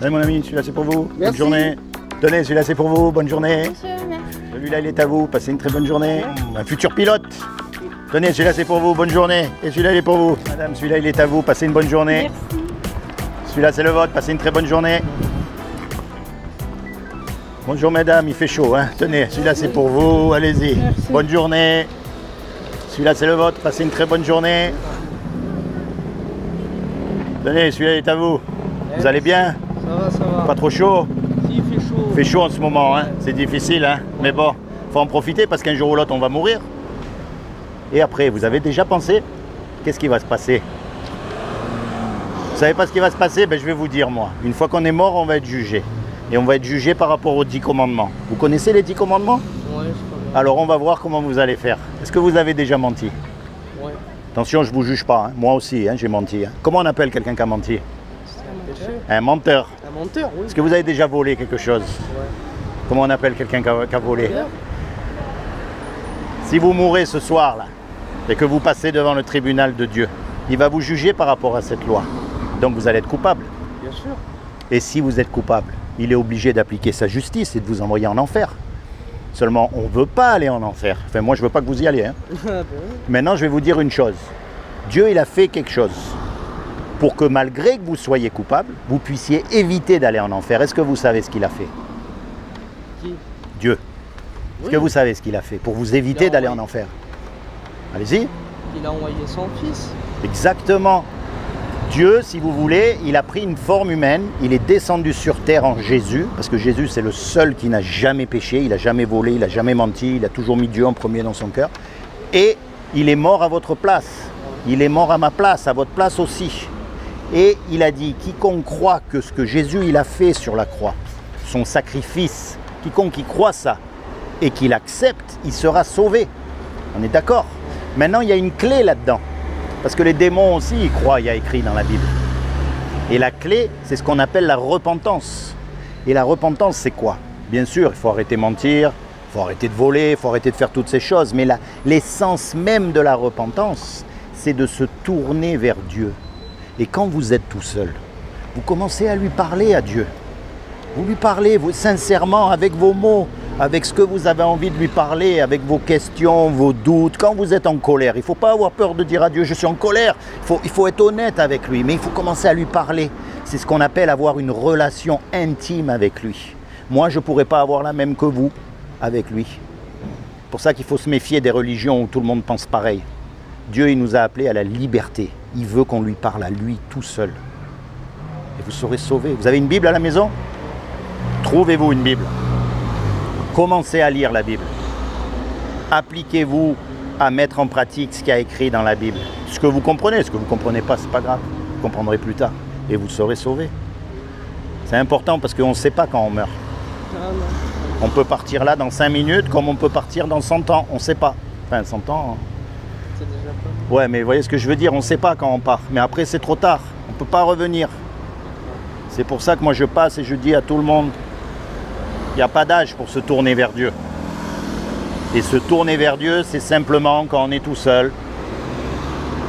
Allez mon ami, celui-là c'est pour vous. Merci. Bonne journée. Tenez, celui-là c'est pour vous. Bonne journée. Monsieur, merci. Celui-là il est à vous. Passez une très bonne journée. Un futur pilote. Tenez, celui-là c'est pour vous. Bonne journée. Et celui-là il est pour vous. Madame, celui-là il est à vous. Passez une bonne journée. Merci. Celui-là c'est le vôtre. Passez une très bonne journée. Bonjour madame, il fait chaud. Hein. Tenez, celui-là c'est pour vous. Allez-y. Bonne journée. Celui-là c'est le vôtre. Passez une très bonne journée. Tenez, celui-là est à vous. Vous allez bien? Ça va, ça va. Pas trop chaud? Si, il fait chaud. Il fait chaud en ce moment, hein. C'est difficile, hein. Mais bon, faut en profiter parce qu'un jour ou l'autre on va mourir. Et après, vous avez déjà pensé? Qu'est-ce qui va se passer? Vous savez pas ce qui va se passer? Ben, je vais vous dire moi. Une fois qu'on est mort, on va être jugé. Et on va être jugé par rapport aux 10 commandements. Vous connaissez les 10 commandements? Ouais, je connais. Alors on va voir comment vous allez faire. Est-ce que vous avez déjà menti? Ouais. Attention, je vous juge pas, hein. Moi aussi, hein, j'ai menti. Hein. Comment on appelle quelqu'un qui a menti? C'est un péché. Un menteur. Un menteur, oui. Est-ce que vous avez déjà volé quelque chose? Ouais. Comment on appelle quelqu'un qui a volé? Menteur. Si vous mourrez ce soir là et que vous passez devant le tribunal de Dieu, il va vous juger par rapport à cette loi. Donc vous allez être coupable. Bien sûr. Et si vous êtes coupable, il est obligé d'appliquer sa justice et de vous envoyer en enfer. Seulement, on ne veut pas aller en enfer. Enfin, moi, je ne veux pas que vous y alliez. Hein. Ah bon. Maintenant, je vais vous dire une chose. Dieu, il a fait quelque chose pour que malgré que vous soyez coupable, vous puissiez éviter d'aller en enfer. Est-ce que vous savez ce qu'il a fait? Qui? Dieu. Est-ce Oui. que vous savez ce qu'il a fait pour vous éviter Il a d'aller en envoyé. enfer? Allez-y. Il a envoyé son fils. Exactement. Dieu, si vous voulez, il a pris une forme humaine, il est descendu sur terre en Jésus, parce que Jésus c'est le seul qui n'a jamais péché, il n'a jamais volé, il n'a jamais menti, il a toujours mis Dieu en premier dans son cœur. Et il est mort à votre place, il est mort à ma place, à votre place aussi. Et il a dit, quiconque croit que ce que Jésus il a fait sur la croix, son sacrifice, quiconque y croit ça, et qu'il accepte, il sera sauvé. On est d'accord? Maintenant, il y a une clé là-dedans. Parce que les démons aussi y croient, il y a écrit dans la Bible. Et la clé, c'est ce qu'on appelle la repentance. Et la repentance, c'est quoi? Bien sûr, il faut arrêter de mentir, il faut arrêter de voler, il faut arrêter de faire toutes ces choses. Mais l'essence même de la repentance, c'est de se tourner vers Dieu. Et quand vous êtes tout seul, vous commencez à lui parler à Dieu. Vous lui parlez sincèrement avec vos mots, avec ce que vous avez envie de lui parler, avec vos questions, vos doutes. Quand vous êtes en colère, il ne faut pas avoir peur de dire à Dieu « je suis en colère ». Il faut être honnête avec lui, mais il faut commencer à lui parler. C'est ce qu'on appelle avoir une relation intime avec lui. Moi, je ne pourrais pas avoir la même que vous avec lui. C'est pour ça qu'il faut se méfier des religions où tout le monde pense pareil. Dieu, il nous a appelés à la liberté. Il veut qu'on lui parle à lui tout seul. Et vous serez sauvés. Vous avez une Bible à la maison? Trouvez-vous une Bible. Commencez à lire la Bible. Appliquez-vous à mettre en pratique ce qu'il y a écrit dans la Bible. Ce que vous comprenez, ce que vous ne comprenez pas, ce n'est pas grave. Vous comprendrez plus tard. Et vous serez sauvés. C'est important parce qu'on ne sait pas quand on meurt. Ah non. On peut partir là dans 5 minutes comme on peut partir dans 100 ans. On ne sait pas. Enfin, 100 ans... C'est déjà pas. Ouais, mais vous voyez ce que je veux dire, on ne sait pas quand on part. Mais après, c'est trop tard. On ne peut pas revenir. C'est pour ça que moi, je passe et je dis à tout le monde, il n'y a pas d'âge pour se tourner vers Dieu. Et se tourner vers Dieu, c'est simplement quand on est tout seul,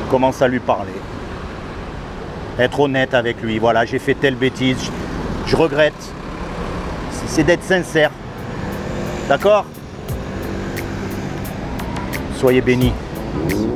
on commence à lui parler. Être honnête avec lui. Voilà, j'ai fait telle bêtise, je regrette. C'est d'être sincère. D'accord? Soyez bénis. Merci.